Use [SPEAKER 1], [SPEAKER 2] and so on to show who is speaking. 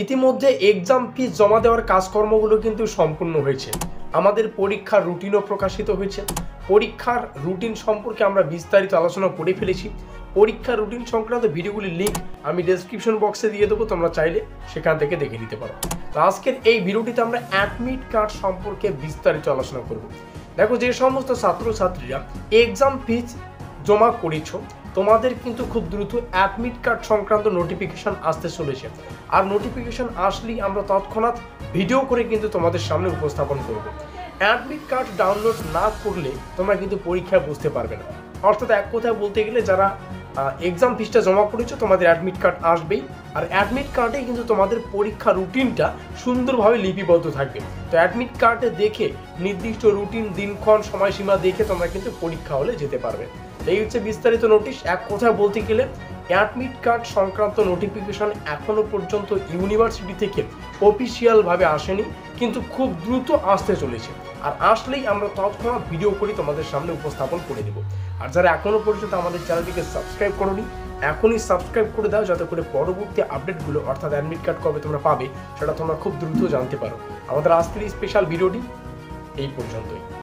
[SPEAKER 1] ইতিমধ্যে এক্সাম ফিস জমা দেওয়ার কাজকর্মগুলো কিন্তু সম্পূর্ণ হয়েছে। আমাদের পরীক্ষার রুটিনও প্রকাশিত হয়েছে। পরীক্ষার রুটিন সম্পর্কে আমরা বিস্তারিত আলোচনা করে ফেলেছি। পরীক্ষার রুটিন সংক্রান্ত ভিডিওগুলির লিঙ্ক আমি ডেসক্রিপশন বক্সে দিয়ে দেবো, তোমরা চাইলে সেখান থেকে দেখে নিতে পারো। তো আজকের এই ভিডিওটিতে আমরা অ্যাডমিট কার্ড সম্পর্কে বিস্তারিত আলোচনা করব। দেখো, যে সমস্ত ছাত্রছাত্রীরা এক্সাম ফিস জমা করেছো, তোমাদের কিন্তু খুব দ্রুত অ্যাডমিট কার্ড সংক্রান্ত নোটিফিকেশন আসতে চলেছে। আর নোটিফিকেশন আসলেই আমরা তৎক্ষণাৎ ভিডিও করে কিন্তু তোমাদের সামনে উপস্থাপন করব। অ্যাডমিট কার্ড ডাউনলোড না করলে তোমরা কিন্তু পরীক্ষায় বুঝতে পারবে না। অর্থাৎ এক কথায় বলতে গেলে যারা এক্সাম ফিসটা জমা করেছো, তোমাদের অ্যাডমিট কার্ড আসবেই। আর অ্যাডমিট কার্ডে কিন্তু তোমাদের পরীক্ষা রুটিনটা সুন্দরভাবে লিপিবদ্ধ থাকবে। তো অ্যাডমিট কার্ডে দেখে নির্দিষ্ট রুটিন, দিনক্ষণ, সময়সীমা দেখে তোমরা কিন্তু পরীক্ষা হলে যেতে পারবে। এই হচ্ছে বিস্তারিত নোটিশ। এক কথায় বলতে গেলে অ্যাডমিট কার্ড সংক্রান্ত নোটিফিকেশন এখনো পর্যন্ত ইউনিভার্সিটি থেকে অফিসিয়ালভাবে আসেনি, কিন্তু খুব দ্রুত আসতে চলেছে। আর আসলেই আমরা তৎক্ষণাৎ ভিডিও করে তোমাদের সামনে উপস্থাপন করে দেব। আর যারা এখনো পর্যন্ত আমাদের চ্যানেলটিকে সাবস্ক্রাইব করোনি, এখনই সাবস্ক্রাইব করে দাও, যাতে করে পরবর্তী আপডেটগুলো অর্থাৎ অ্যাডমিট কার্ড কবে তোমরা পাবে সেটা তোমরা খুব দ্রুত জানতে পারো। আমাদের আজকের এই স্পেশাল ভিডিওটি এই পর্যন্তই।